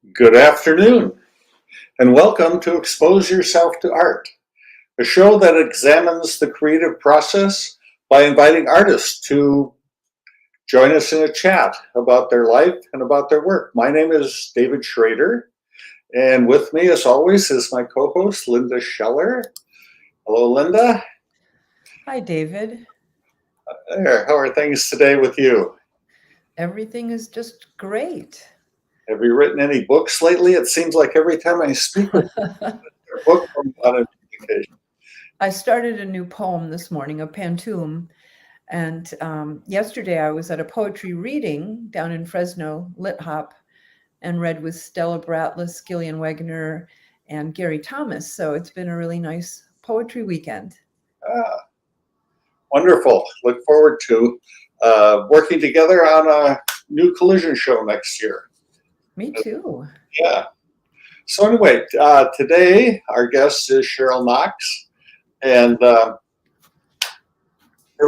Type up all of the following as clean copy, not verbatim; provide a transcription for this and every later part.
Good afternoon, and welcome to Expose Yourself to Art, a show that examines the creative process by inviting artists to join us in a chat about their life and about their work. My name is David Schrader, and with me, as always, is my co-host, Linda Scheller. Hello, Linda. Hi, David. There, how are things today with you? Everything is just great. Have you written any books lately? It seems like every time I speak with you, a book comes on an occasion. I started a new poem this morning, a pantoum, and yesterday I was at a poetry reading down in Fresno, Lit Hop, and read with Stella Bratlis, Gillian Wegener, and Gary Thomas. So it's been a really nice poetry weekend. Ah, wonderful. Look forward to working together on a new collision show next year. Me too. Yeah. So anyway, today our guest is Cheryl Knoxz, and her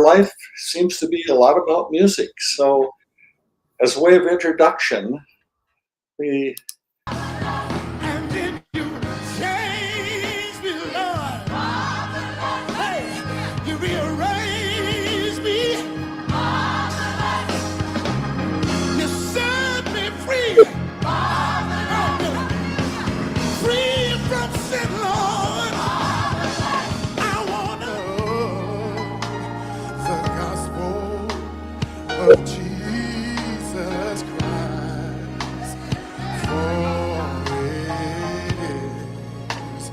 life seems to be a lot about music. So as a way of introduction, we And then you change me, Lord. Hey, you rearrange me. You set me free. Free from sin, Lord. I want to the gospel of Jesus Christ. For it is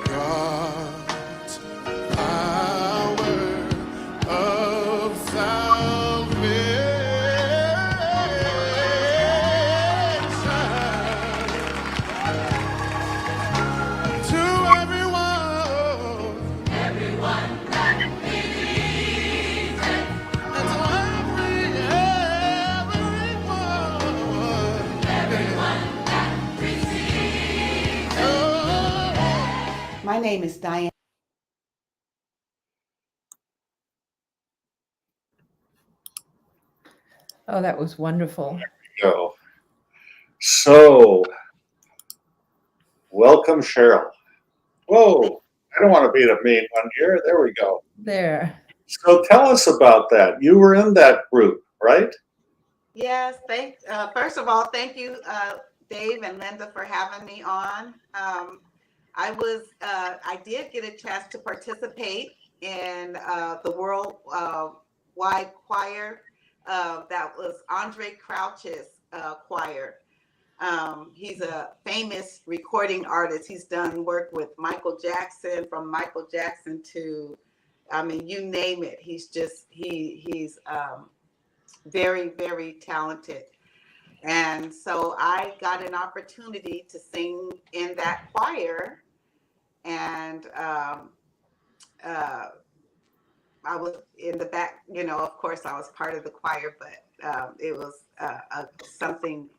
God's power of salvation to everyone and to everyone. My name is Diane. Oh, that was wonderful. go. So welcome, Cheryl. Whoa, I don't want to be the mean one here. There we go. There. So tell us about that. You were in that group, right? Yes, first of all, thank you, Dave and Linda, for having me on. I did get a chance to participate in the world wide choir. That was Andre Crouch's choir. He's a famous recording artist. He's done work with Michael Jackson, from Michael Jackson to, I mean, you name it. He's very, very talented. And so I got an opportunity to sing in that choir. And I was in the back, of course, I was part of the choir, but it was something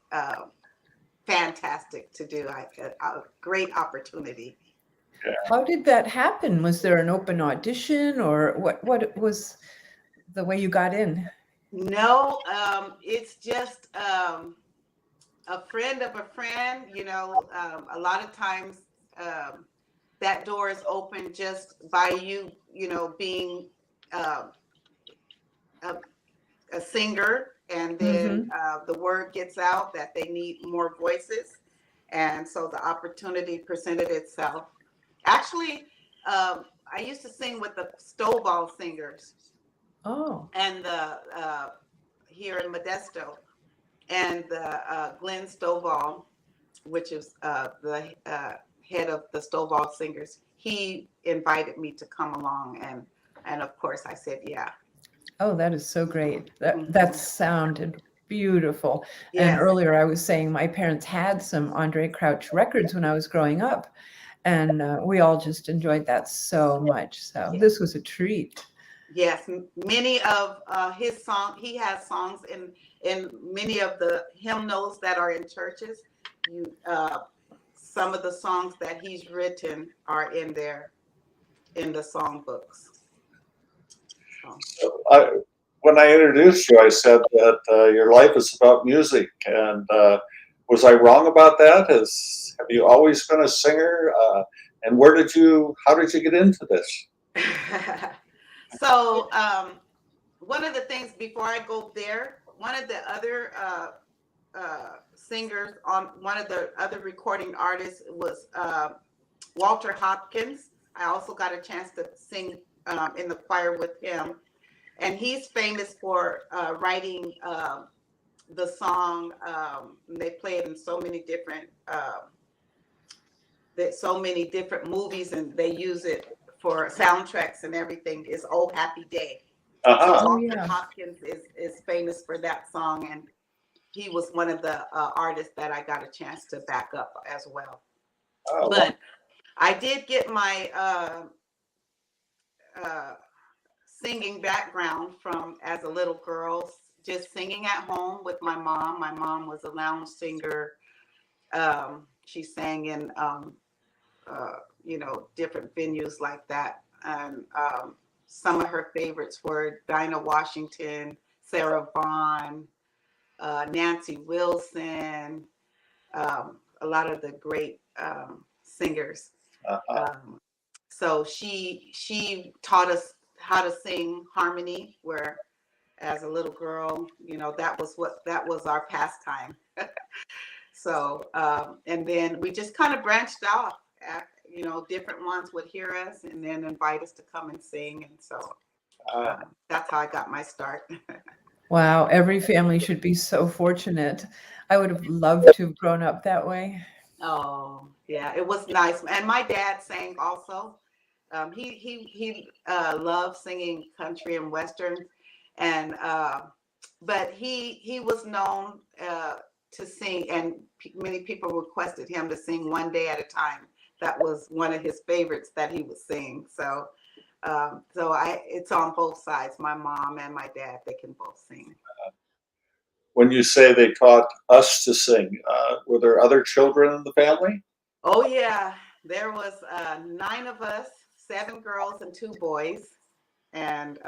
fantastic to do. A great opportunity. How did that happen? Was there an open audition, or what was the way you got in? No, it's just a friend of a friend. A lot of times that door is open just by you, being uh, a singer, and then the word gets out that they need more voices, and so the opportunity presented itself. Actually, I used to sing with the Stovall singers Oh, and the here in Modesto, and the Glenn Stovall, which is the head of the Stovall singers. He invited me to come along, and of course I said yeah. oh, that is so great. That Mhm. sounded beautiful. And Yes. earlier I was saying my parents had some Andre Crouch records when I was growing up, and we all just enjoyed that so much. So Yes. this was a treat. Yes, many of his songs. He has songs in many of the hymnals that are in churches. You, some of the songs that he's written are in there in the songbooks. So, When I introduced you, I said that your life is about music, and Was I wrong about that? Have you always been a singer? And how did you get into this? So one of the things before I go there, one of the other singers on one of the other recording artists was Walter Hopkins. I also got a chance to sing in the choir with him, and he's famous for writing the song. They play it in so many different movies, and they use it for soundtracks and everything. Is "Oh Happy Day." So Uh-huh. Walter yeah. Hopkins is famous for that song, and he was one of the artists that I got a chance to back up as well. Oh, But I did get my singing background from as a little girl, just singing at home with my mom. My mom was a lounge singer. She sang in different venues like that, and some of her favorites were Dinah Washington, Sarah Vaughan, Nancy Wilson, a lot of the great singers. uh-huh. So she taught us how to sing harmony, where as a little girl, that was our pastime. So and then we just kind of branched off. Different ones would hear us and then invite us to come and sing, and so that's how I got my start. Wow, every family should be so fortunate. I would have loved to have grown up that way. Oh, yeah, it was nice. And my dad sang also. He loved singing country and western, and but he was known to sing, and many people requested him to sing "One Day at a Time." That was one of his favorites that he would sing. So it's on both sides. My mom and my dad, they can both sing. When you say they taught us to sing, were there other children in the family? Oh yeah, there was 9 of us, 7 girls and 2 boys, and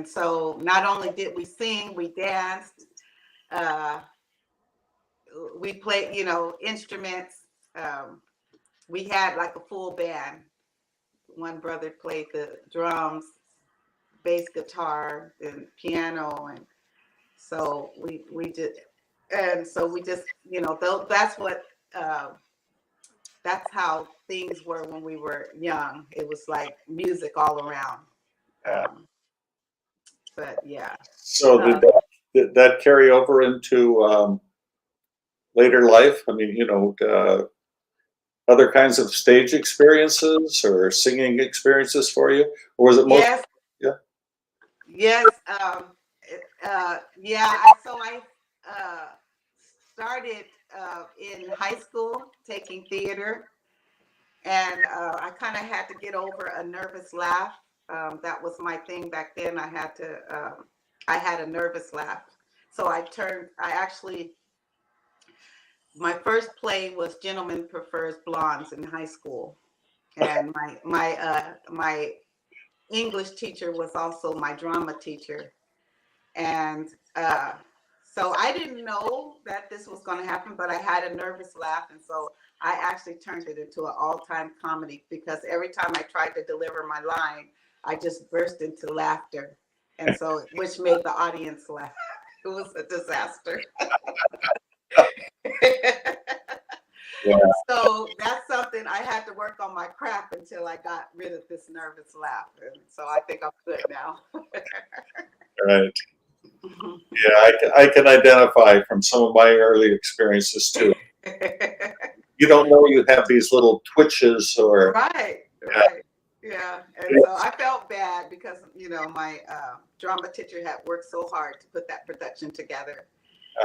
so not only did we sing, we danced, we played, instruments. We had like a full band. One brother played the drums, bass guitar, and piano, and so we did, and so we just, that's how things were when we were young. It was like music all around. But yeah. So did that carry over into later life? I mean, other kinds of stage experiences or singing experiences for you, or was it most? Yes. Yeah. Yes. Yeah. So I started in high school taking theater, and I kind of had to get over a nervous laugh. That was my thing back then. I had a nervous laugh. So my first play was Gentleman Prefers Blondes in high school. And my English teacher was also my drama teacher. And so I didn't know that this was going to happen, but I had a nervous laugh. And so I actually turned it into an all-time comedy, because every time I tried to deliver my line, I just burst into laughter. And so, which made the audience laugh. It was a disaster. Yeah. So that's something I had to work on my craft until I got rid of this nervous laugh. And so I think I'm good now. Right. Yeah, I can identify from some of my early experiences too. You don't know you have these little twitches or. Right. Yeah. And so I felt bad because, my drama teacher had worked so hard to put that production together.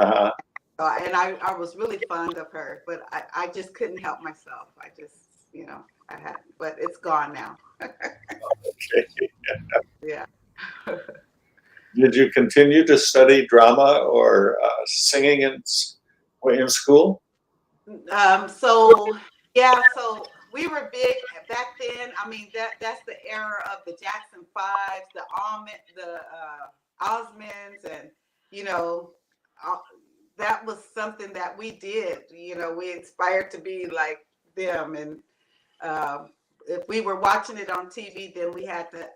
Uh-huh. And I was really fond of her, but I just couldn't help myself. I just, but it's gone now. Okay. Yeah. Did you continue to study drama or singing in school? So we were big back then. I mean, that's the era of the Jackson 5s, the Osmonds, and that was something that we did. You know, we inspired to be like them, and if we were watching it on TV, then we had to,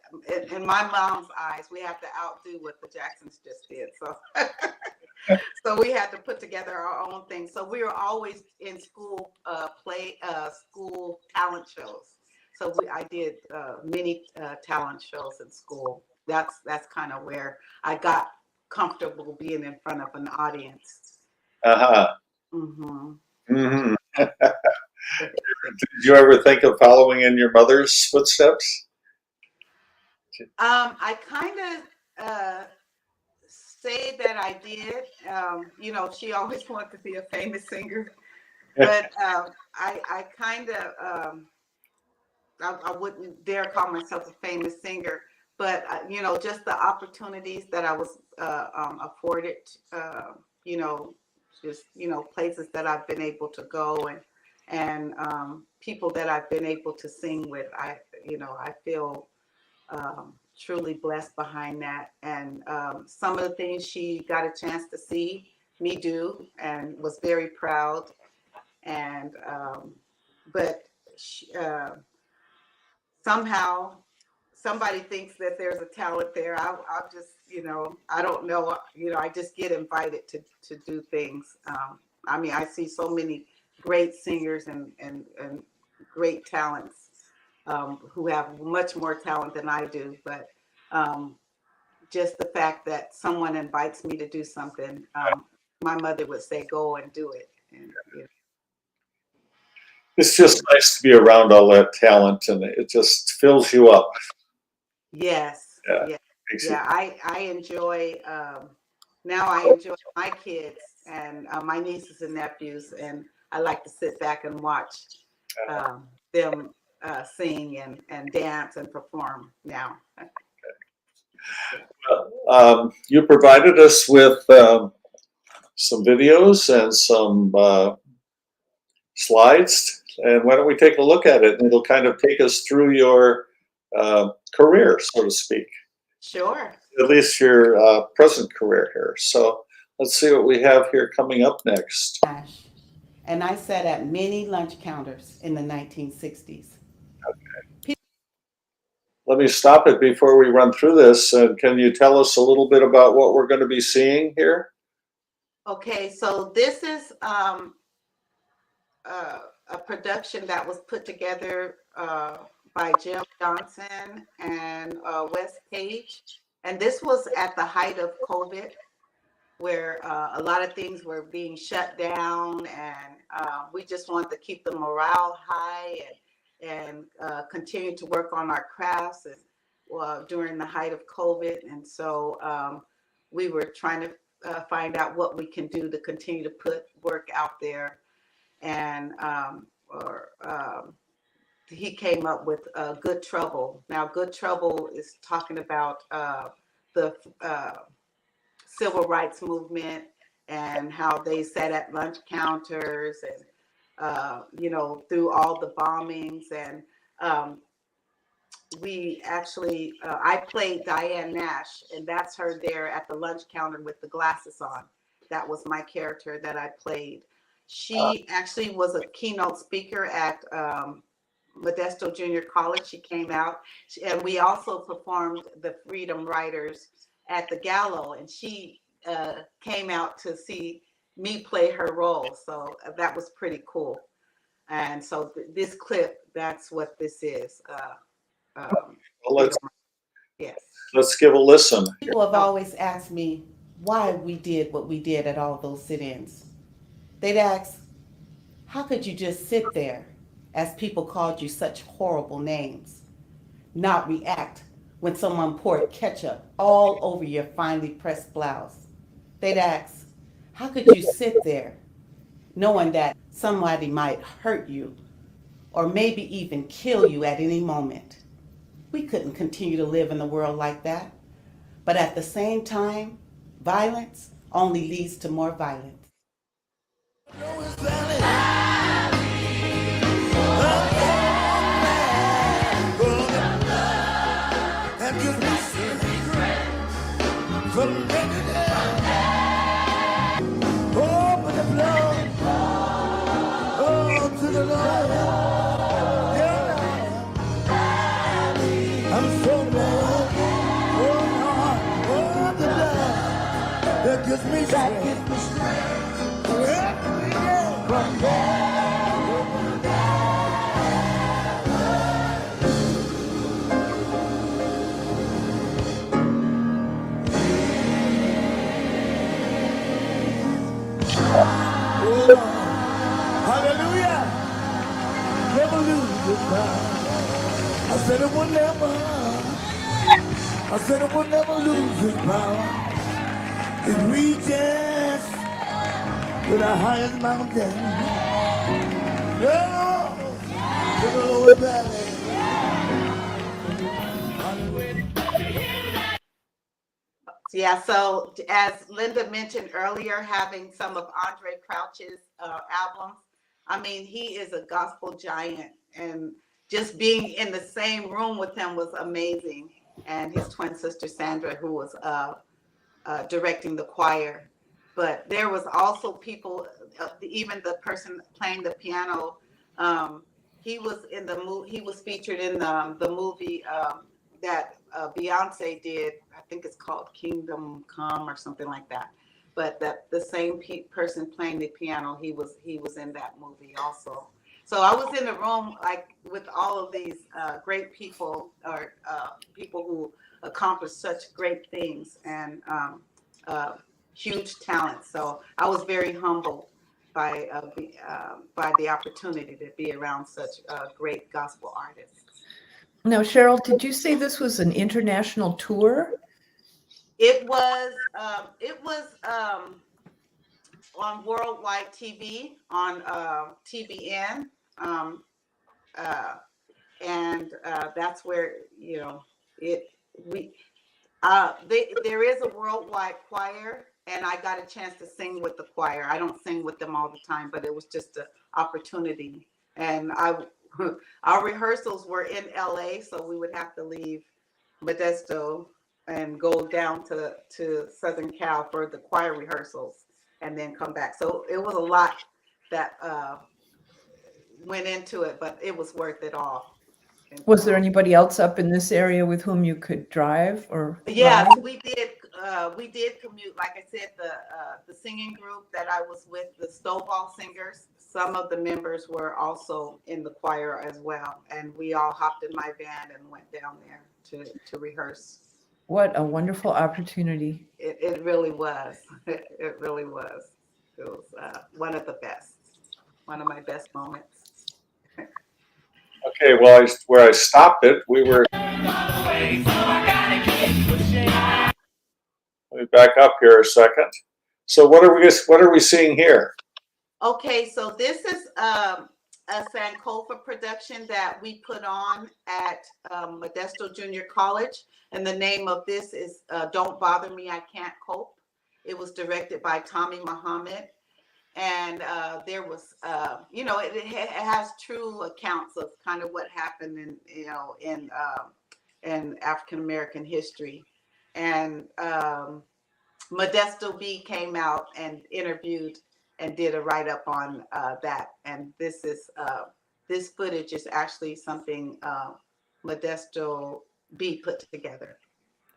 in my mom's eyes, we had to outdo what the Jacksons just did. So, so we had to put together our own thing. So we were always in school school talent shows. So I did many talent shows in school. That's kind of where I got comfortable being in front of an audience. Uh-huh. Hmm. Mm-hmm. Did you ever think of following in your mother's footsteps? I kind of say that I did. You know, she always wanted to be a famous singer, but I kind of I wouldn't dare call myself a famous singer, but you know, just the opportunities that I was afforded. You know, just places that I've been able to go, and people that I've been able to sing with. I feel truly blessed behind that. And some of the things she got a chance to see me do, and was very proud. And but she, somehow somebody thinks that there's a talent there. I'll just, I don't know, I just get invited to do things. I mean, I see so many great singers and great talents who have much more talent than I do. But just the fact that someone invites me to do something, my mother would say, go and do it. And, It's just nice to be around all that talent, and it just fills you up. Yes. Yeah. Yeah. Makes Yeah. I enjoy, now I enjoy my kids and my nieces and nephews, and I like to sit back and watch them sing and dance and perform now. you provided us with some videos and some slides, and why don't we take a look at it, and it'll kind of take us through your career, so to speak. Sure. At least your present career here. So let's see what we have here coming up next. And I sat at many lunch counters in the 1960s. Let me stop it before we run through this. Can you tell us a little bit about what we're going to be seeing here? Okay, so this is a production that was put together by Jim Johnson and Wes Page. And this was at the height of COVID, where a lot of things were being shut down, and we just wanted to keep the morale high and continue to work on our crafts during the height of COVID. And so we were trying to find out what we can do to continue to put work out there. And he came up with Good Trouble. Now, Good Trouble is talking about the civil rights movement and how they sat at lunch counters and through all the bombings. And we actually, I played Diane Nash, and that's her there at the lunch counter with the glasses on. That was my character that I played. She actually was a keynote speaker at Modesto Junior College. She came out, and we also performed the Freedom Riders at the Gallo, and she came out to see me play her role. So that was pretty cool. And so this clip, that's what this is. Well, yes. let's give a listen. People have always asked me why we did what we did at all those sit-ins. They'd ask, how could you just sit there as people called you such horrible names, not react when someone poured ketchup all over your finely pressed blouse? They'd ask, how could you sit there knowing that somebody might hurt you or maybe even kill you at any moment? We couldn't continue to live in the world like that. But at the same time, violence only leads to more violence. Oh, Hallelujah. Never lose your power. I said it will never. I said it will never lose its power. It reaches to the highest mountain. Oh, to the lowest valley. Yeah, so as Linda mentioned earlier, having some of Andre Crouch's albums, I mean, he is a gospel giant, and just being in the same room with him was amazing. And his twin sister Sandra, who was directing the choir. But there was also people, even the person playing the piano, he was in the movie. He was featured in the movie that Beyonce did. I think it's called Kingdom Come or something like that. But that the same person playing the piano, he was in that movie also. So I was in the room like with all of these great people, or people who accomplished such great things, and huge talent. So I was very humbled by the opportunity to be around such great gospel artists. Now, Cheryl, did you say this was an international tour? It was on worldwide TV on TBN, and that's where there is a worldwide choir, and I got a chance to sing with the choir. I don't sing with them all the time, but it was just an opportunity. And our rehearsals were in LA, so we would have to leave Modesto and go down to Southern Cal for the choir rehearsals and then come back. So it was a lot that went into it, but it was worth it all. Was there anybody else up in this area with whom you could drive or Yes, ride? we did. We did commute. Like I said, the singing group that I was with, the Stovall Singers, some of the members were also in the choir as well, and we all hopped in my van and went down there to rehearse. What a wonderful opportunity. It really was. It really was. It was one of the best. One of my best moments. Okay, well, where I stopped it, we were. Let me back up here a second. So what are we seeing here? Okay, so this is a Sankofa production that we put on at Modesto Junior College, and the name of this is "Don't Bother Me, I Can't Cope." It was directed by Tommy Muhammad, and there was, it has true accounts of kind of what happened in African American history, and Modesto B came out and interviewed and did a write-up on that. And this footage is actually something Modesto B put together.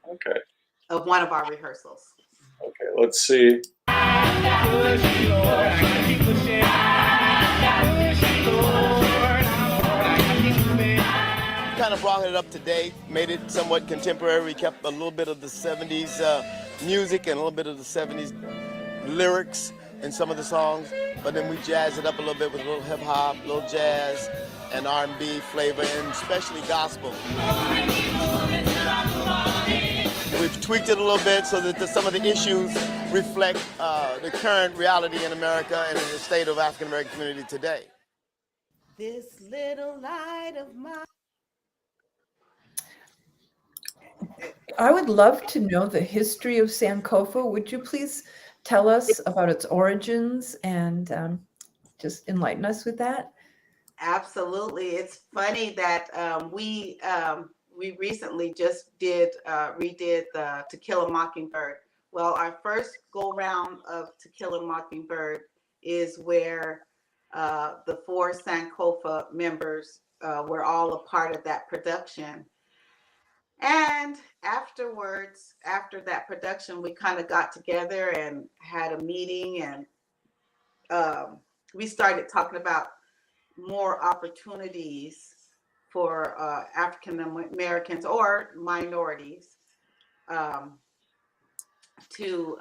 Okay. Of one of our rehearsals. Okay, let's see. Kind of brought it up to date, made it somewhat contemporary. We kept a little bit of the 70s music and a little bit of the 70s lyrics in some of the songs, but then we jazzed it up a little bit with a little hip hop, a little jazz, and R&B flavor, and especially gospel. We've tweaked it a little bit so that some of the issues reflect the current reality in America and in the state of African American community today. This little light of mine. I would love to know the history of Sankofa. Would you please tell us about its origins and just enlighten us with that? Absolutely. It's funny that we recently just redid the To Kill a Mockingbird. Well, our first go round of To Kill a Mockingbird is where the 4 Sankofa members were all a part of that production. And afterwards, after that production, we kind of got together and had a meeting and we started talking about more opportunities for African Americans or minorities um, to,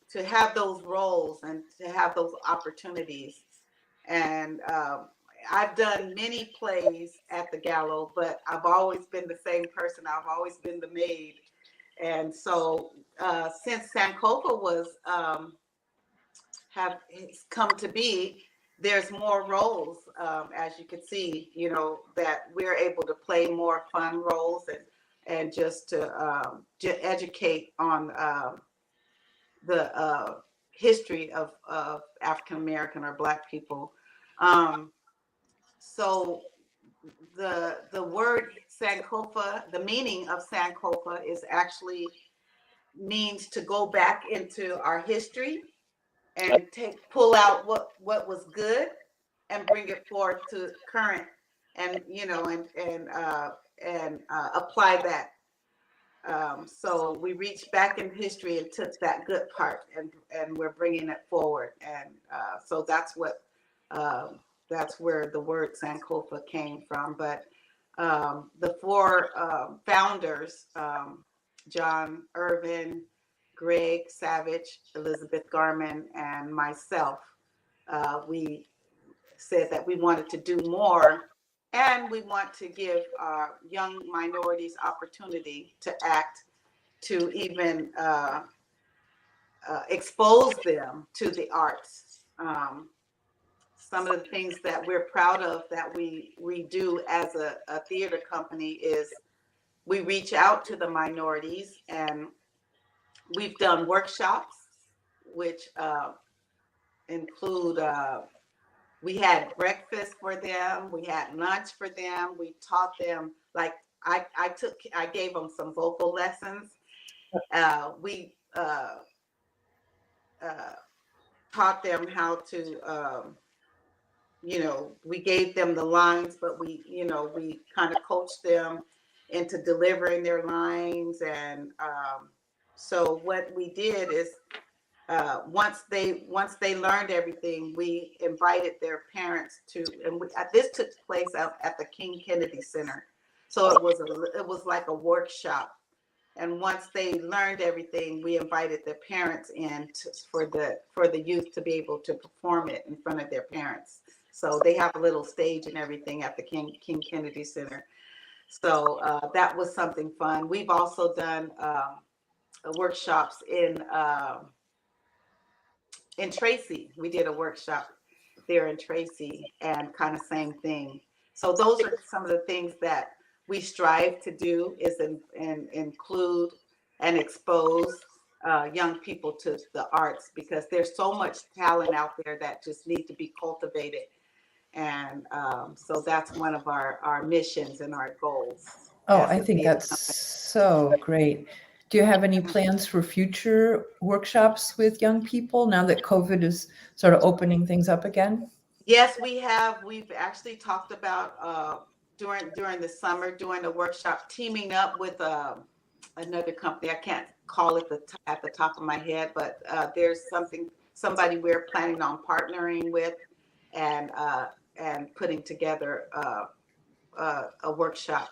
to have those roles and to have those opportunities. And I've done many plays at the Gallo, but I've always been the same person. I've always been the maid. And so since Sankofa was it's come to be, there's more roles, as you can see, that we're able to play more fun roles and just to educate on the history of African American or Black people. So the word Sankofa, the meaning of Sankofa is actually means to go back into our history and pull out what was good and bring it forth to current, and apply that. So we reached back in history and took that good part and we're bringing it forward, and so that's where the word Sankofa came from. But the four founders, John Irvin, Greg Savage, Elizabeth Garman, and myself, we said that we wanted to do more, and we want to give young minorities opportunity to act, to even expose them to the arts. Some of the things that we're proud of that we do as a theater company is we reach out to the minorities, and we've done workshops, which include, we had breakfast for them, we had lunch for them, we taught them, like I gave them some vocal lessons. We taught them how to, we gave them the lines, but we kind of coached them into delivering their lines. And so what we did is, once they learned everything, we invited their parents to, and this took place out at the King Kennedy Center. So it was like a workshop. And once they learned everything, we invited their parents in for the youth to be able to perform it in front of their parents. So they have a little stage and everything at the King Kennedy Center. So that was something fun. We've also done workshops in Tracy. We did a workshop there in Tracy, and kind of same thing. So those are some of the things that we strive to do, is include and expose young people to the arts, because there's so much talent out there that just need to be cultivated. And so that's one of our missions and our goals. Oh, I think that's so great. Do you have any plans for future workshops with young people now that COVID is sort of opening things up again? Yes, we have. We've actually talked about during the summer doing a workshop, teaming up with another company. I can't call it at the top of my head, but there's somebody we're planning on partnering with, and putting together a workshop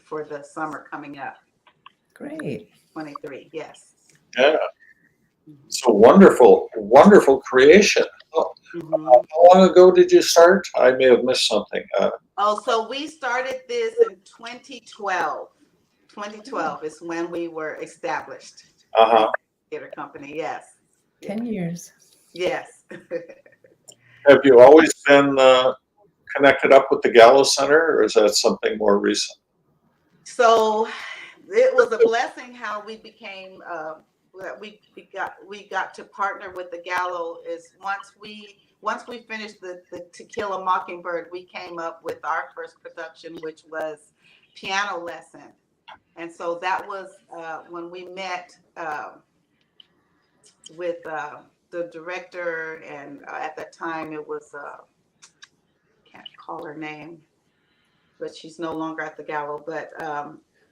for the summer coming up. Great. 23, yes. Yeah. So wonderful creation. Mm-hmm. How long ago did you start? I may have missed something. So we started this in 2012. 2012 is when we were established. Theater company, yes. 10 years. Yes. Have you always been connected up with the Gallo Center, or is that something more recent? So it was a blessing how we became, we got to partner with the Gallo. Is once we finished the To Kill a Mockingbird, we came up with our first production, which was Piano Lesson. And so that was when we met with the director, and at that time it was, can't call her name, but she's no longer at the Gallo. But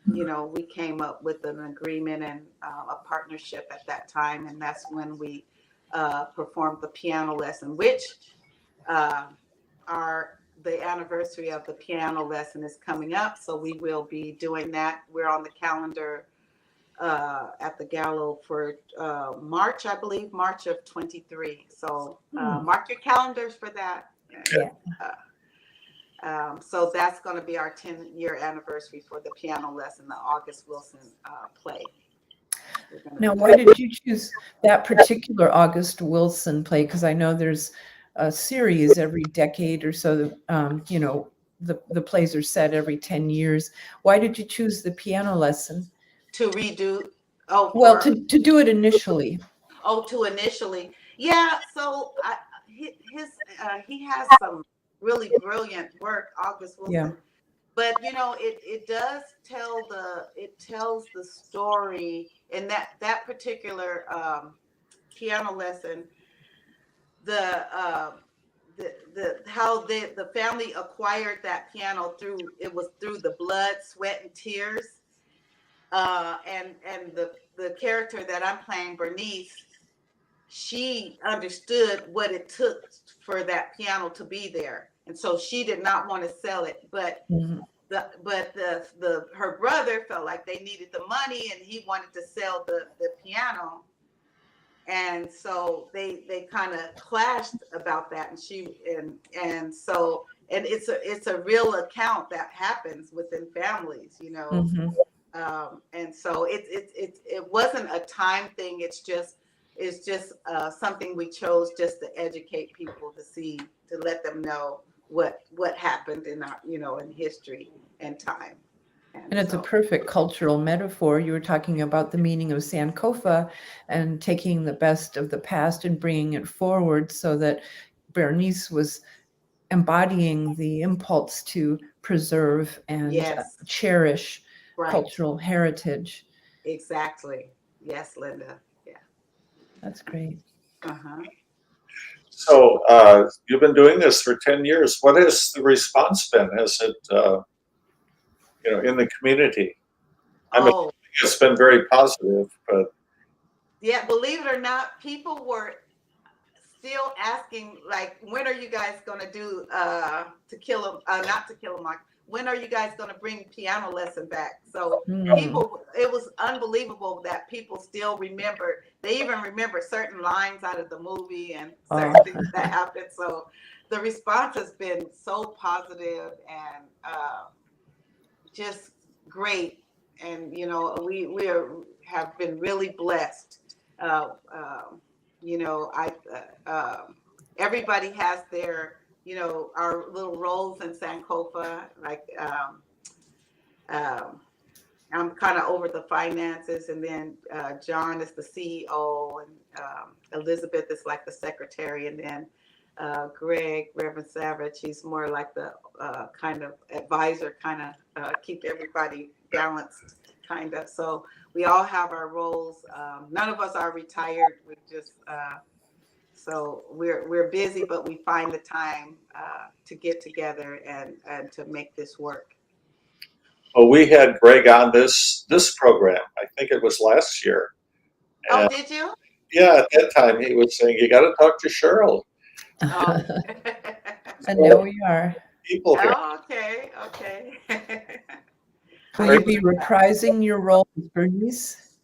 we came up with an agreement and a partnership at that time, and that's when we perform the piano lesson, which the anniversary of the piano lesson is coming up. So we will be doing that. We're on the calendar at the Gallo for March, I believe, March of 23. So mark your calendars for that. Yeah. So that's going to be our 10-year anniversary for the piano lesson, the August Wilson play. Now, why did you choose that particular August Wilson play? Because I know there's a series every decade or so. You know, the plays are set every 10 years. Why did you choose the piano lesson? To redo. To do it initially. To initially. Yeah. So he has some really brilliant work, August Wilson. Yeah. But you know, it tells the story in that particular piano lesson. How the family acquired that piano through the blood, sweat, and tears. And the character that I'm playing, Bernice, she understood what it took for that piano to be there, and so she did not want to sell it. But her brother felt like they needed the money, and he wanted to sell the piano, and so they kind of clashed about that. And it's a real account that happens within families, you know. Mm-hmm. And so it wasn't a time thing. It's just something we chose just to educate people, to let them know what happened in our, you know, in history and time. And it's a perfect cultural metaphor. You were talking about the meaning of Sankofa and taking the best of the past and bringing it forward, so that Bernice was embodying the impulse to preserve and cherish cultural heritage. Exactly. Yes, Linda. Yeah. That's great. So you've been doing this for 10 years. What has the response been? Has it, you know, in the community? I mean, it's been very positive, but. Yeah, believe it or not, people were still asking, like, when are you guys going to do To Kill a Mockingbird? When are you guys going to bring piano lesson back? So people, it was unbelievable that people still remember. They even remember certain lines out of the movie and certain things that happened. So the response has been so positive and just great. And, you know, we have been really blessed. You know, everybody has their, you know, our little roles in Sankofa. Like, I'm kind of over the finances, and then John is the CEO, and Elizabeth is like the secretary, and then Greg, Reverend Savage, he's more like the kind of advisor, kind of keep everybody balanced, kind of. So we all have our roles. None of us are retired. We just so we're busy, but we find the time to get together and to make this work. Well, we had Greg on this program. I think it was last year. And, did you? Yeah, at that time he was saying, you got to talk to Cheryl. And now we are. People here. Okay. Will you be reprising your role as Bernice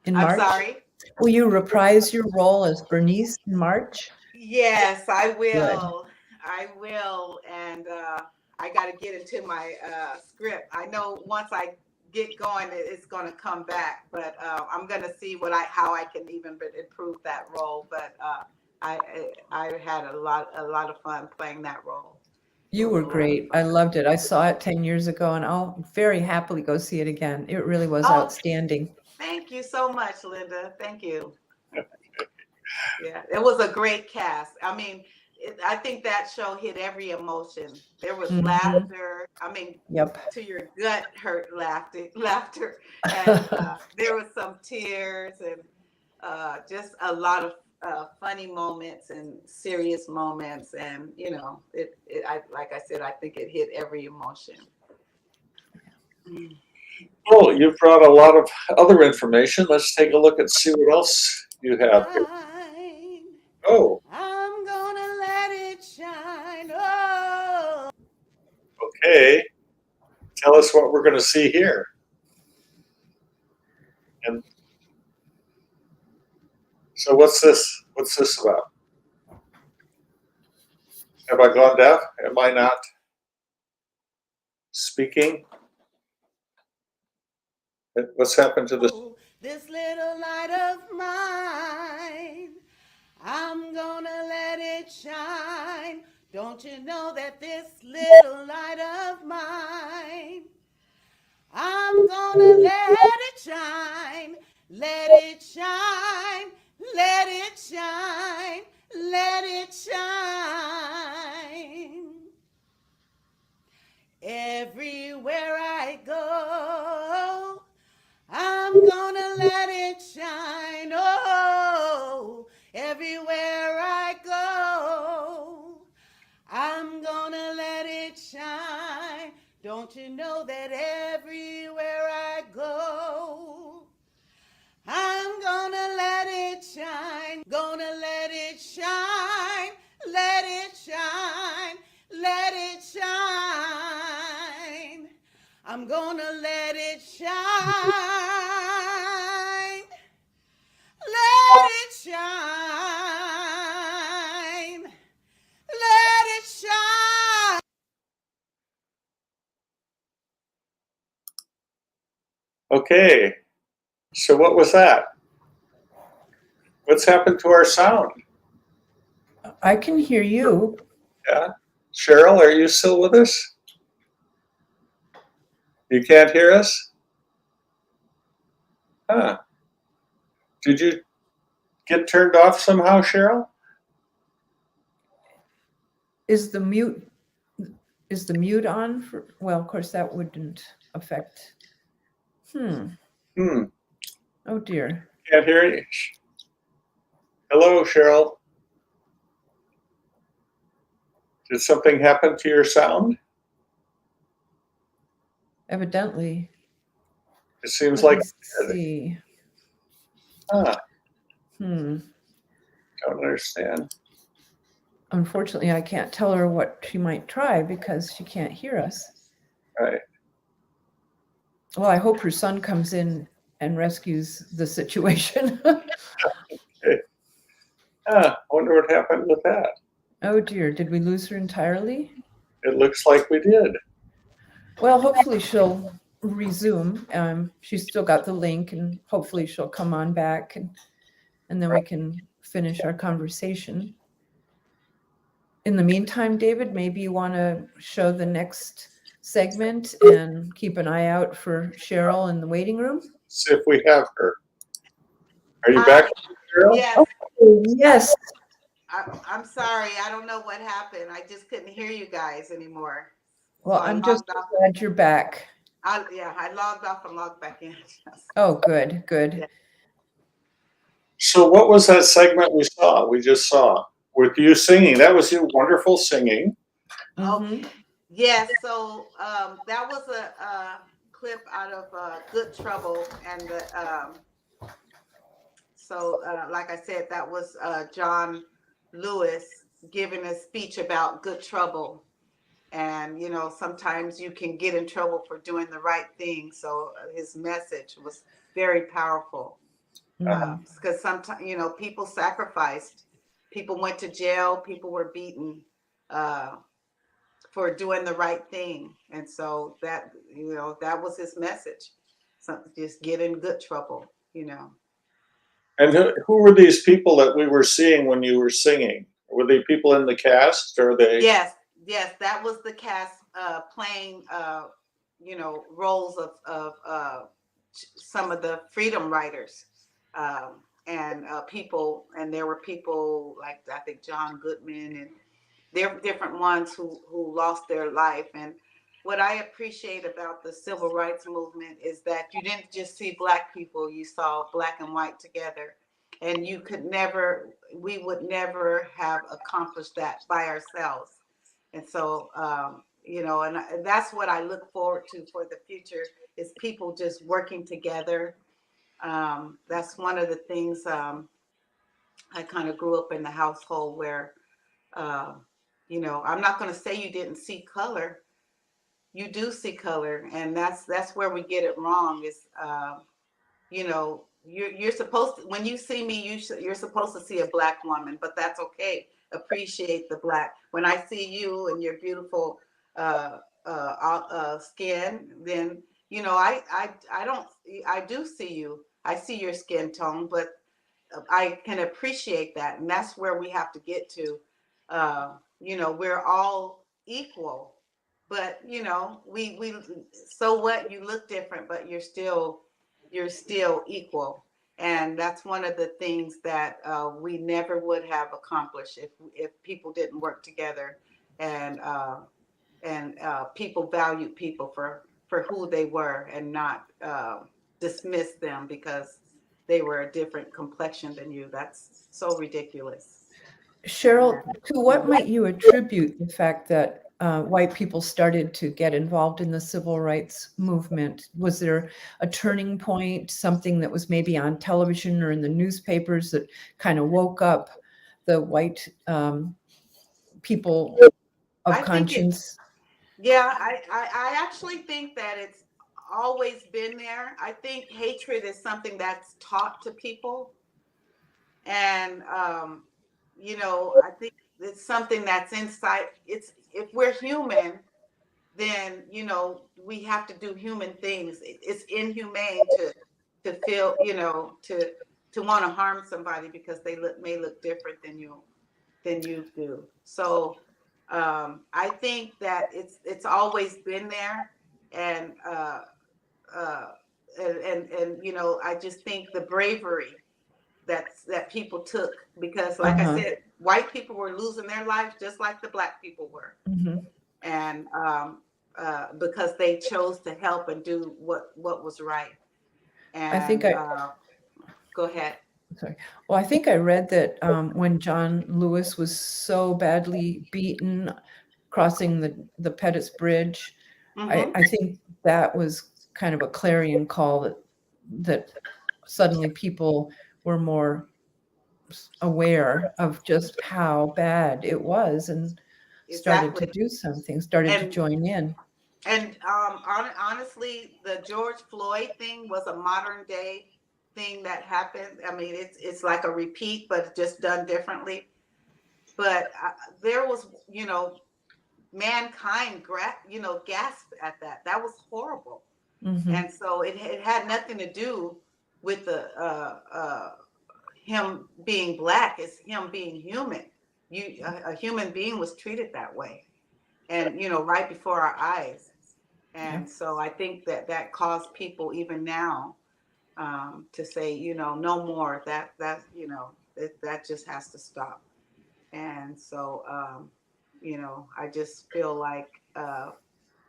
in March? I'm sorry? Will you reprise your role as Bernice in March? Yes, I will. Good. I will. And I got to get into my script. I know once I get going, it's going to come back. But I'm going to see how I can even improve that role. But I had a lot of fun playing that role. You were great. I loved it. I saw it 10 years ago, and I'll very happily go see it again. It really was outstanding. Thank you so much, Linda. Thank you. Yeah, it was a great cast. I mean, I think that show hit every emotion. There was laughter. I mean, to your gut hurt laughter. And there was some tears and just a lot of funny moments and serious moments. And, you know, like I said, I think it hit every emotion. Well, you've brought a lot of other information. Let's take a look and see what else you have here. tell us what we're going to see here. And so what's this about? Have I gone deaf? Am I not speaking? What's happened to this? This little light of mine, I'm gonna let it shine. Don't you know that this little light of mine, I'm gonna let it shine, let it shine, let it shine, let it shine. Everywhere I go, I'm gonna let it shine. Oh, everywhere I go, I'm gonna let it shine. Don't you know that everywhere I go, I'm gonna let it shine, gonna let it shine, let it shine, let it shine. I'm gonna let it shine, let it shine, let it shine. Okay, so what was that? What's happened to our sound? I can hear you. Yeah, Cheryl, are you still with us? You can't hear us? Huh. Did you get turned off somehow, Cheryl? Is the mute on for, well, of course that wouldn't affect. Oh dear. Can't hear you. Hello, Cheryl. Did something happen to your sound? Evidently. It seems Let like me see. Huh. Hmm. Don't understand. Unfortunately, I can't tell her what she might try because she can't hear us. Right. Well, I hope her son comes in and rescues the situation. Okay. I wonder what happened with that. Oh dear, did we lose her entirely? It looks like we did. Well, hopefully she'll resume. She's still got the link, and hopefully she'll come on back, and then we can finish our conversation. In the meantime, David, maybe you want to show the next segment and keep an eye out for Cheryl in the waiting room. See if we have her. Are you back, Cheryl? Yes. Yes. I'm sorry. I don't know what happened. I just couldn't hear you guys anymore. Well, So I I'm just logged off. glad you're back. I logged off and logged back in. Oh, good, good. Yeah. So what was that segment we just saw with you singing? That was your wonderful singing. Mhm. Yes, so that was a clip out of Good Trouble, and like I said, that was John Lewis giving a speech about good trouble, and sometimes you can get in trouble for doing the right thing. So his message was very powerful because sometimes people sacrificed, people went to jail, people were beaten. For doing the right thing. And so that was his message. Just get in good trouble. And who were these people that we were seeing when you were singing? Were they people in the cast, or they? Yes, that was the cast playing roles of some of the freedom riders. And people, and there were people like, I think, John Goodman, and there are different ones who lost their life. And what I appreciate about the civil rights movement is that you didn't just see Black people, you saw Black and white together. And we would never have accomplished that by ourselves. And so, and that's what I look forward to for the future, is people just working together. That's one of the things. I kind of grew up in the household where, I'm not going to say you didn't see color, you do see color, and that's where we get it wrong. Is you know, you're supposed to, when you see me, you're supposed to see a Black woman, but that's okay. Appreciate the Black. When I see you and your beautiful skin, then you know I don't, I do see you. I see your skin tone, but I can appreciate that, and that's where we have to get to. You know, we're all equal, but you know, we so what? You look different, but you're still equal, and that's one of the things that we never would have accomplished if people didn't work together, and people valued people for who they were, and not dismiss them because they were a different complexion than you. That's so ridiculous. Cheryl, to what might you attribute the fact that white people started to get involved in the civil rights movement? Was there a turning point, something that was maybe on television or in the newspapers that kind of woke up the white people of I think conscience? Yeah, I actually think that it's always been there. I think hatred is something that's taught to people. And, you know, I think it's something that's inside. It's, if we're human, then, you know, we have to do human things. It's inhumane to feel, you know, to want to harm somebody because they may look different than you do. So I think that it's always been there, and uh, and you know, I just think the bravery that people took, because like I said, white people were losing their lives just like the Black people were, and because they chose to help and do what was right. And I think go ahead. sorry. Well, I think I read that when John Lewis was so badly beaten crossing the Pettus Bridge, I think that was kind of a clarion call that suddenly people were more aware of just how bad it was and started to do something, started to join in. And honestly, the George Floyd thing was a modern day thing that happened. I mean, it's like a repeat, but just done differently. But there was, you know, mankind, you know, gasped at that. That was horrible. And so it had nothing to do with the him being Black. It's him being human. A human being was treated that way, and you know, right before our eyes. And so I think that caused people even now to say, you know, no more. That you know, that just has to stop. And so you know, I just feel like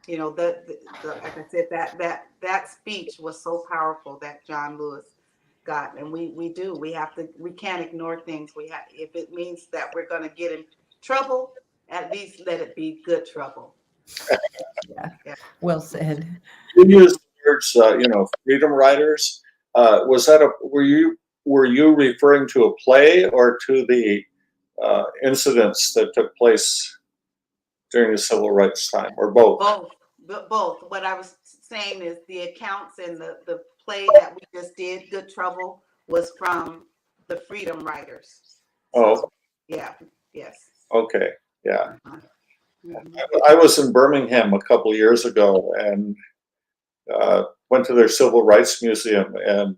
you know, like I said, that speech was so powerful that John Lewis got, and we can't ignore things. We have, if it means that we're going to get in trouble, at least let it be good trouble. Yeah. Well said. You used the words, you know, freedom riders. Was that were you referring to a play or to the incidents that took place during the civil rights time, or both? Both. What I was saying is the accounts in the play that we just did, Good Trouble, was from the Freedom Riders. So, yeah. Yes. Okay. Yeah. I was in Birmingham a couple years ago and went to their Civil Rights Museum, and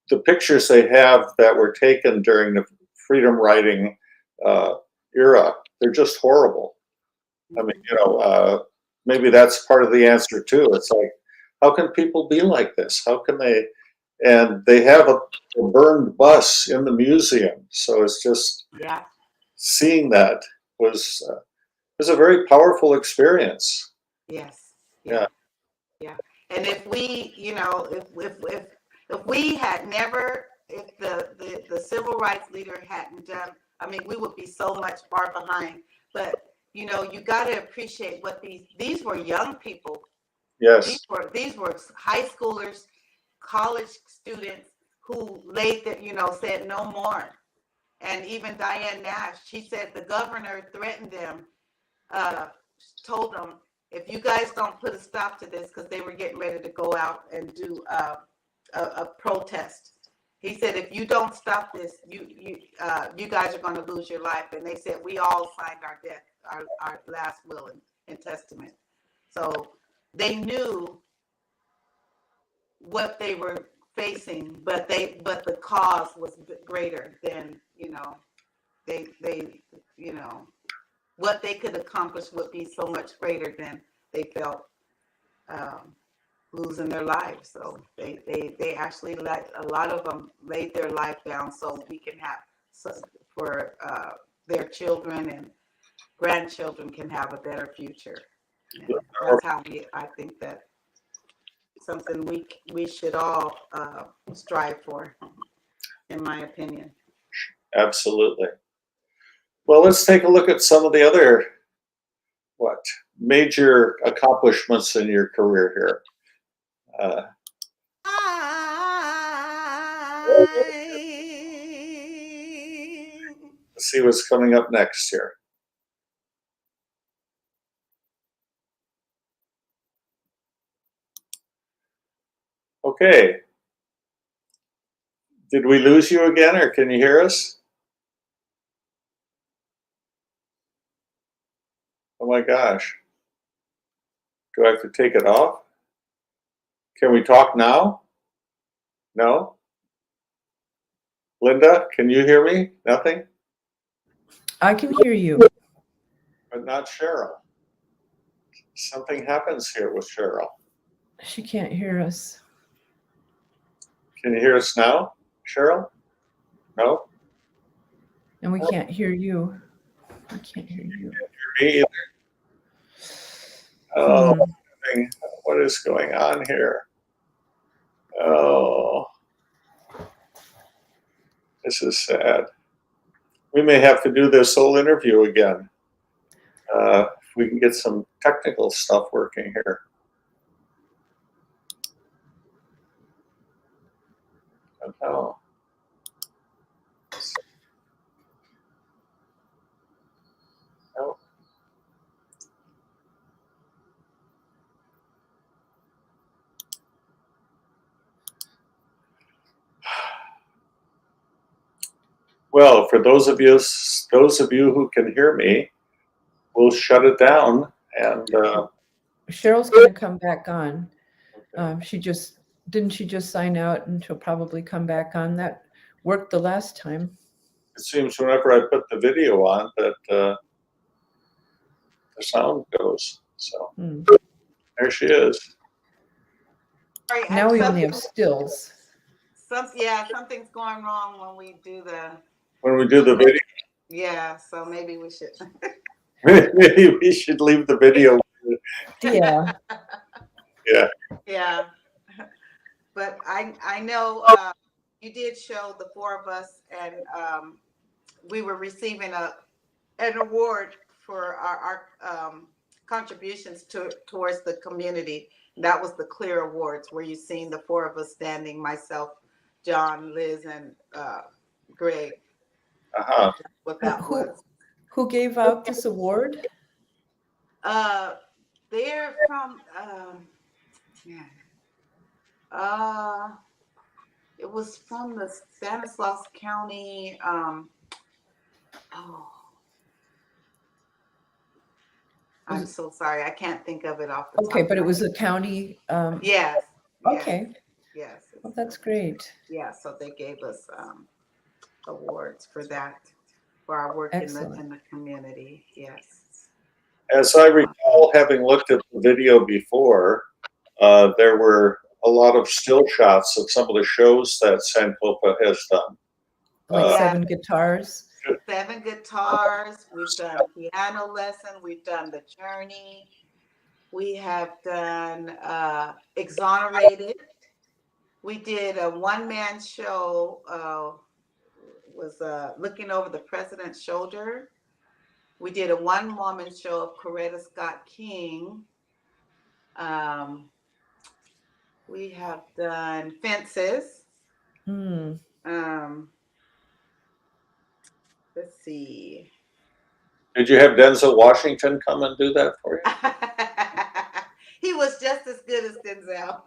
the pictures they have that were taken during the freedom riding era, they're just horrible. I mean, you know, maybe that's part of the answer too. It's like, how can people be like this? How can they? And they have a burned bus in the museum, so it's just seeing that was a very powerful experience. Yes. Yeah. And if we, you know, if we had never, if the civil rights leader hadn't done, I mean, we would be so much far behind. But you know, you got to appreciate what these were young people. Yes. These were high schoolers, college students who laid that, you know, said no more. And even Diane Nash, she said the governor threatened them, told them, if you guys don't put a stop to this, because they were getting ready to go out and do a protest. He said, if you don't stop this, you guys are going to lose your life. And they said, we all signed our last will and testament. So they knew what they were facing, but the cause was greater than, they what they could accomplish would be so much greater than they felt losing their lives. So they actually a lot of them laid their life down so we can have for their children and grandchildren can have a better future. And that's how I think that something we should all strive for, in my opinion. Absolutely. Well, let's take a look at some of the other major accomplishments in your career here. Let's see what's coming up next here. Okay. Did we lose you again, or can you hear us? Oh my gosh. Do I have to take it off? Can we talk now? No? Linda, can you hear me? Nothing? I can hear you. But not Cheryl. Something happens here with Cheryl. She can't hear us. Can you hear us now, Cheryl? No? And we can't hear you. I can't hear you. Me either. Oh, what is going on here? Oh, this is sad. We may have to do this whole interview again. If we can get some technical stuff working here. Oh. No. Well, for those of you who can hear me, we'll shut it down. And Cheryl's going to come back on. She just sign out, and she'll probably come back on. That worked the last time. it seems whenever I put the video on that the sound goes. So there she is. Sorry, Now we only have stills. Something's going wrong when we do the video. Yeah, so maybe we should. Maybe we should leave the video. Yeah. Yeah. Yeah. But I know you did show the four of us, and we were receiving an award for our contributions towards the community. That was the Clear Awards, where you seen the four of us standing, myself, John, Liz, and Greg. What that was. Who gave out this award? They're from it was from the Stanislaus County. I'm so sorry, I can't think of it off the top. Okay, but it was a county. Yes. Okay. Yes. Well, that's great. Yeah, so they gave us awards for that, for our work in the community. Yes. As I recall, having looked at the video before, there were a lot of still shots of some of the shows that Sankofa has done. Like 7 guitars. 7 guitars. We've done piano lesson. We've done The Journey. We have done Exonerated. We did a one-man show. Was Looking Over the President's Shoulder. We did a one-woman show of Coretta Scott King. We have done Fences. Let's see. Did you have Denzel Washington come and do that for you? he was just as good as Denzel.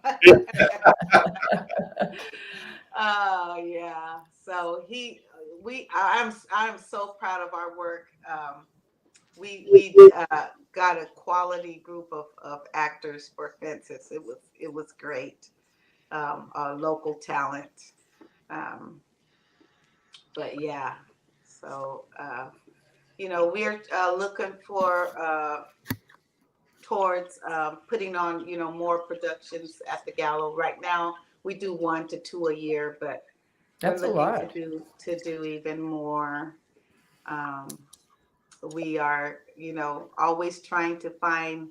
Yeah. So I'm so proud of our work. We got a quality group of actors for Fences. It was great. Local talent. Um, but yeah, so we're looking for towards putting on more productions at the Gallo. Right now, we do 1 to 2 a year, but we're That's a looking to lot. do even more. Um, we are always trying to find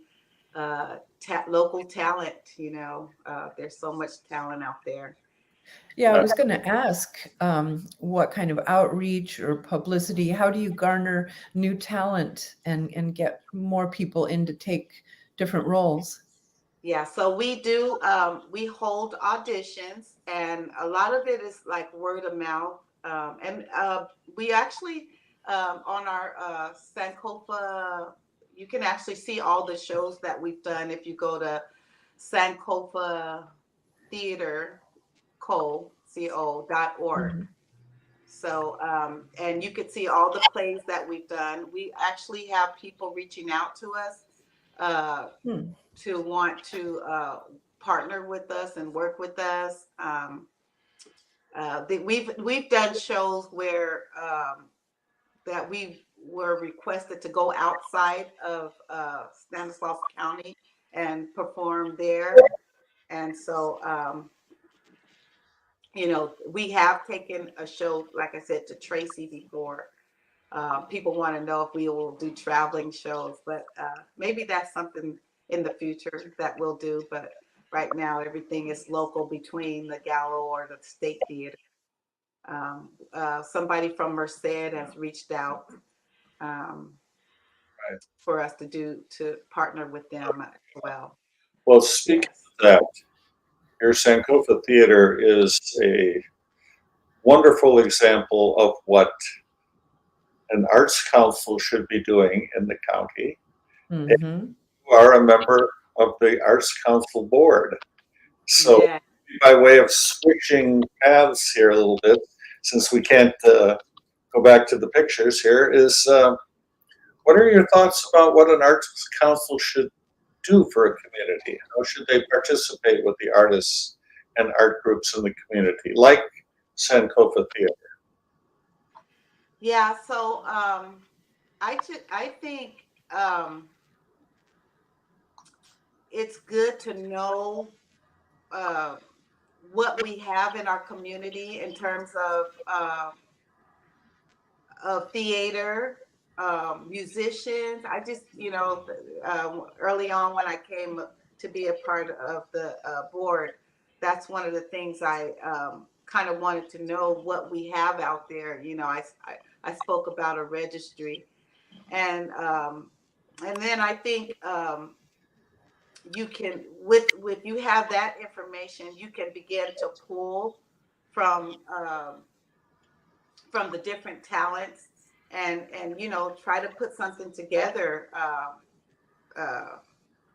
local talent. There's so much talent out there. Yeah, I was going to ask what kind of outreach or publicity, how do you garner new talent and get more people in to take different roles? Yeah, so we hold auditions, and a lot of it is like word of mouth. And we actually, on our Sankofa, you can actually see all the shows that we've done if you go to Sankofa Theater co.org. Mhm. So, and you could see all the plays that we've done. We actually have people reaching out to us uh, Hmm. to want to partner with us and work with us. We've done shows where that we were requested to go outside of Stanislaus County and perform there, and so we have taken a show, like I said, to Tracy before. People want to know if we will do traveling shows, but maybe that's something in the future that we'll do. But right now, everything is local between the Gallo or the State Theater. Somebody from Merced has reached out um, Right. for us to partner with them as well. Well, speaking Yes. of that, your Sankofa Theater is a wonderful example of what an arts council should be doing in the county. Mm-hmm. You are a member of the Arts Council Board. So, Yeah. by way of switching paths here a little bit, since we can't go back to the pictures here, is what are your thoughts about what an arts council should do for a community? How should they participate with the artists and art groups in the community, like Sankofa Theater? Yeah. So I think it's good to know uh, what we have in our community in terms of theater, musicians. I just, early on when I came to be a part of the board, that's one of the things I kind of wanted to know what we have out there. I spoke about a registry, and then I think you can with you have that information, you can begin to pull from from the different talents and try to put something together uh,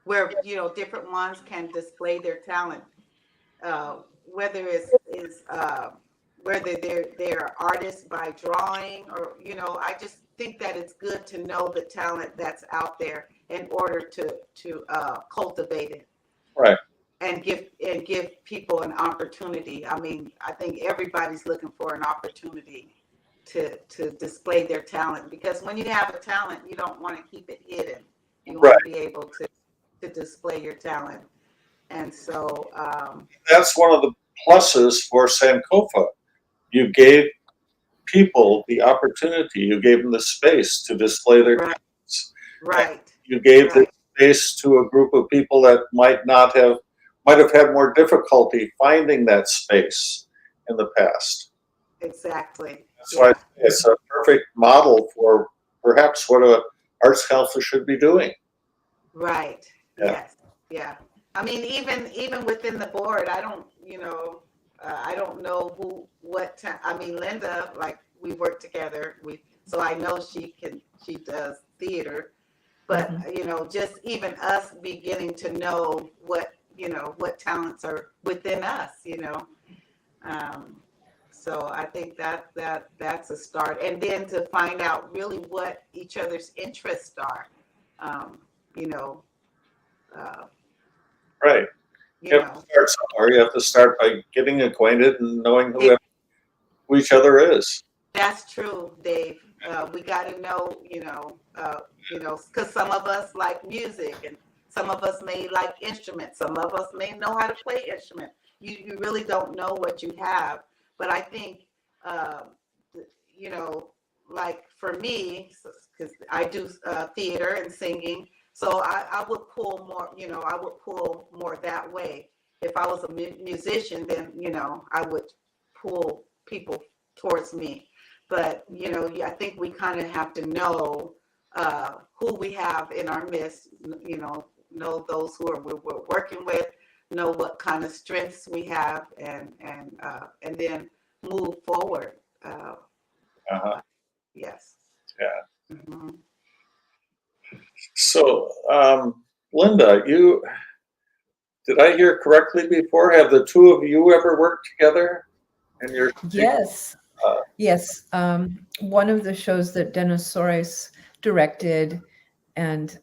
where different ones can display their talent, uh, whether whether they're artists by drawing or I just think that it's good to know the talent that's out there in order to cultivate it Right. and give people an opportunity. I mean, I think everybody's looking for an opportunity to display their talent, because when you have a talent, you don't want to keep it hidden. You want Right. to be able to display your talent. And so That's one of the pluses for Sankofa. You gave people the opportunity, you gave them the space to display their right, talents. right, You gave the right, space to a group of people that might have had more difficulty finding that space in the past. exactly. That's why Yeah, it's a perfect model for perhaps what a arts council should be doing. right. Yeah. Yes, yeah. I mean, even within the board, I don't know I mean, Linda, like we work together. So I know she does theater, But, Mhm. you know, just even us beginning to know what, you know, what talents are within us, you know. So I think that's a start. And then to find out really what each other's interests are, you know, uh, Right. you You have to know, start somewhere. You have to start by getting acquainted and knowing who each other is. that's true, Dave. We got to know, because some of us like music, and some of us may like instruments. Some of us may know how to play instruments. You really don't know what you have. But I think, uh, you know, like for me, because I do theater and singing, so I would pull more. You know, I would pull more that way. If I was a musician, then I would pull people towards me. But I think we kind of have to know who we have in our midst. Know those who we're working with, know what kind of strengths we have, and then move forward. Uh-huh. Yes. Yeah. Mhm. So, Linda, did I hear correctly before? Have the two of you ever worked together in your? Yes. Uh, Yes. One of the shows that Dennis Soares directed, and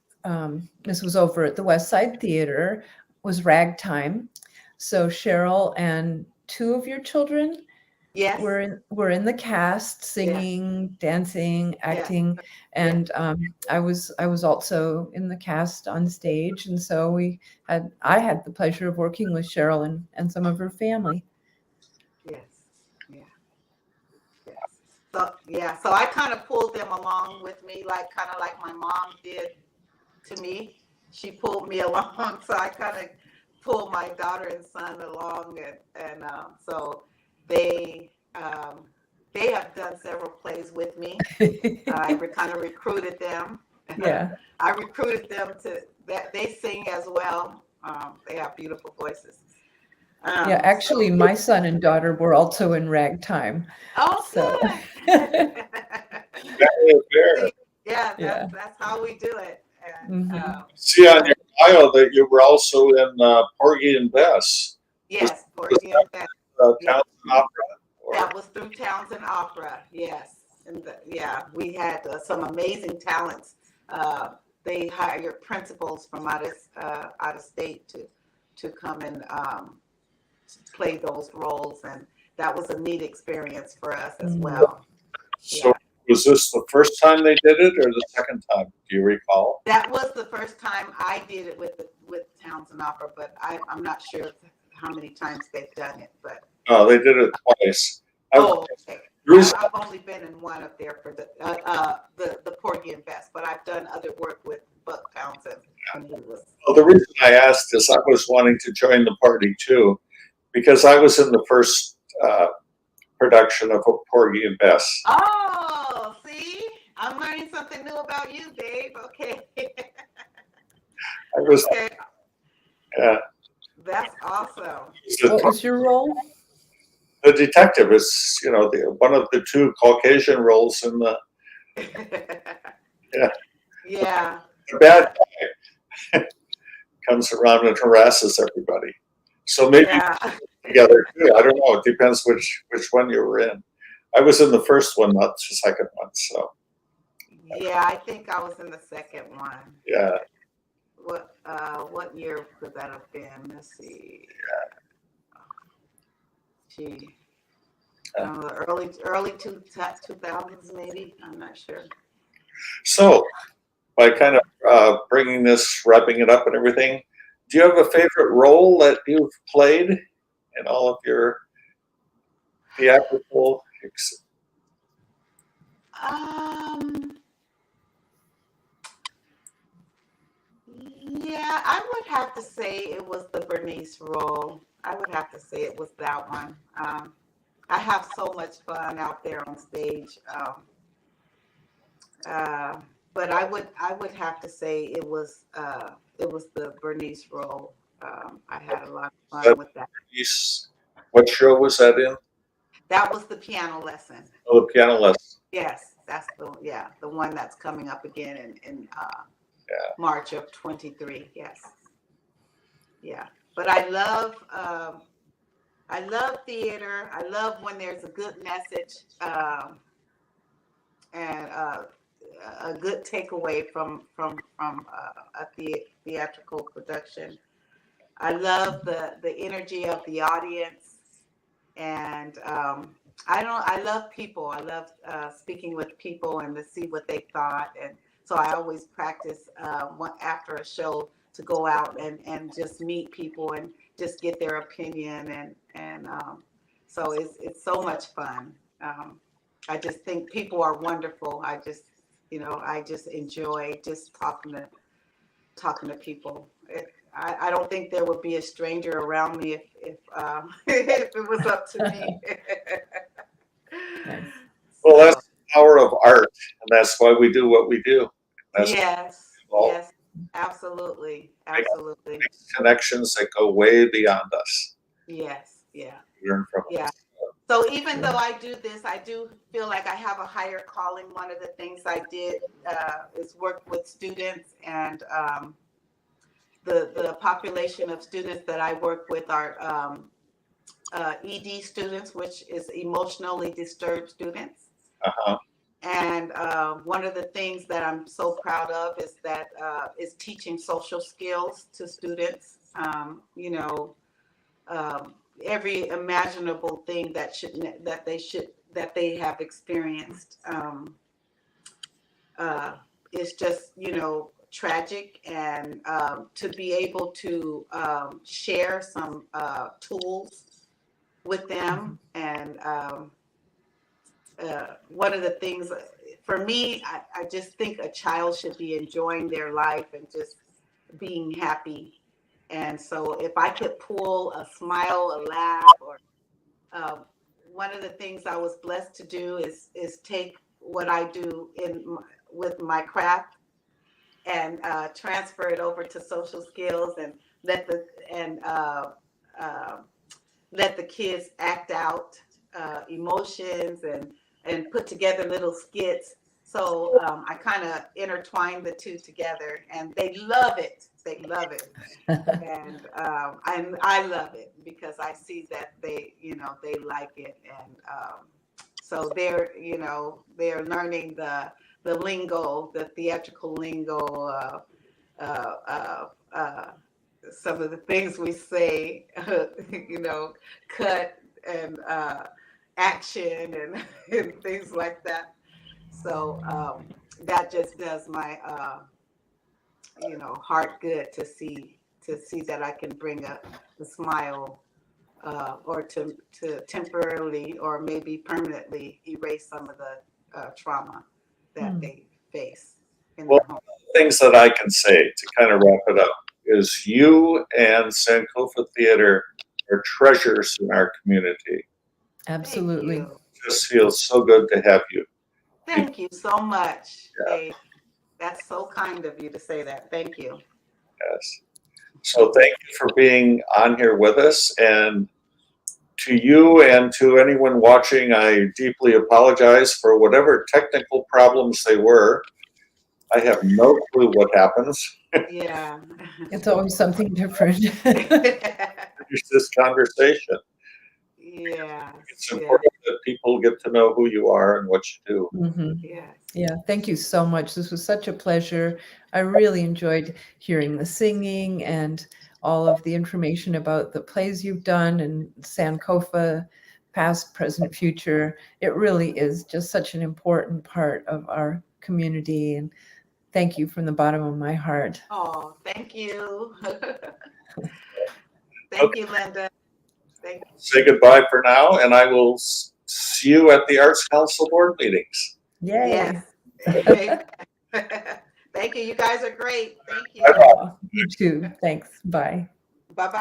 this was over at the West Side Theater, was Ragtime. So Cheryl and two of your children Yes. were in the cast, singing, dancing, acting, and I was also in the cast on stage, and so I had the pleasure of working with Cheryl and some of her family. Yes. Yeah. Yes. So I kind of pulled them along with me, kind of like my mom did to me. She pulled me along, so I kind of pulled my daughter and son along, and so they have done several plays with me. I kind of recruited them. Yeah. I recruited them to that. They sing as well. They have beautiful voices. Yeah, actually, my son and daughter were also in Ragtime. Oh, So, good. Fair. Yeah, yeah. that's how we do it. And Mhm. See on your bio that you were also in Porgy and Bess. yes, Was Porgy and Bess. Yeah, Townsend Opera? Or, that was through Townsend Opera. Yes, and we had some amazing talents. They hired principals from out of state to come and play those roles, and that was a neat experience for us as well. so was this the first time they did it or the second time? Do you recall? That was the first time I did it with Townsend Opera, but I'm not sure how many times they've done it. But No, they did it twice. okay. I've only been in one up there for the Porgy and Bess, but I've done other work with Buck Townsend. Well, the reason I asked is I was wanting to join the party too, because I was in the first production of Porgy and Bess. Oh, see, I'm learning something new about you, Dave. Okay. I was, Okay. yeah. That's awesome. What was your role? The detective is, one of the two Caucasian roles in the. Yeah. Yeah. The bad guy comes around and harasses everybody. So maybe together too. I don't know. It depends which one you were in. I was in the first one, not the second one. So. Yeah, I think I was in the second one. Yeah. What year could that have been? Let's see. Gee. Early 2000s maybe. I'm not sure. So, by kind of bringing this, wrapping it up and everything, do you have a favorite role that you've played in all of your theatrical? Yeah, I would have to say it was the Bernice role. I would have to say it was that one. I have so much fun out there on stage. But I would have to say it was the Bernice role. I had a lot of fun with that. What show was that in? That was the piano lesson. Oh, the piano lesson. Yes, that's the one that's coming up again in March of 23. Yes. Yeah. But I love theater. I love when there's a good message and a good takeaway from a theatrical production. I love the energy of the audience, and I love people. I love speaking with people and to see what they thought, and so I always practice after a show to go out and just meet people and just get their opinion, and so it's so much fun. I just think people are wonderful. I just enjoy just talking to people. I don't think there would be a stranger around me if if it was up to me. Nice. Well, that's the power of art, and that's why we do what we do. That's Yes, all. yes, absolutely, absolutely. Connections that go way beyond us. Yes, yeah, Learn from yeah. us. So even though I do this, I do feel like I have a higher calling. One of the things I did is work with students, and the population of students that I work with are ED students, which is emotionally disturbed students. Uh-huh. And one of the things that I'm so proud of is that is teaching social skills to students. Every imaginable thing that they have experienced is just tragic, and to be able to share some tools with them, and one of the things for me, I just think a child should be enjoying their life and just being happy. And so if I could pull a smile, a laugh, or one of the things I was blessed to do is take what I do with my craft and transfer it over to social skills, and let the kids act out emotions and put together little skits. So I kind of intertwine the two together, and they love it. They love it, and I love it because I see that they like it, and so they're learning the lingo, the theatrical lingo, some of the things we say, cut and action and things like that. So that just does my heart good to see that I can bring a smile or to temporarily or maybe permanently erase some of the trauma that they face in their home. Things that I can say to kind of wrap it up is you and Sankofa Theater are treasures in our community. Absolutely. Thank you. It just feels so good to have you. Thank you so much, Yeah. Dave. That's so kind of you to say that. Thank you. Yes. So thank you for being on here with us. And to you and to anyone watching, I deeply apologize for whatever technical problems they were. I have no clue what happens. Yeah. It's always something different. It's this conversation. Yeah. It's important that people get to know who you are and what you do. Mhm. Yes. Yeah, thank you so much. This was such a pleasure. I really enjoyed hearing the singing and all of the information about the plays you've done and Sankofa, past, present, future. It really is just such an important part of our community. And thank you from the bottom of my heart. Oh, thank you. Thank you, Linda. Thank you. Say goodbye for now, and I will see you at the Arts Council board meetings. Yay. Yes. Thank you. You guys are great. Thank you. Oh, you too. Thanks. Bye. Bye-bye.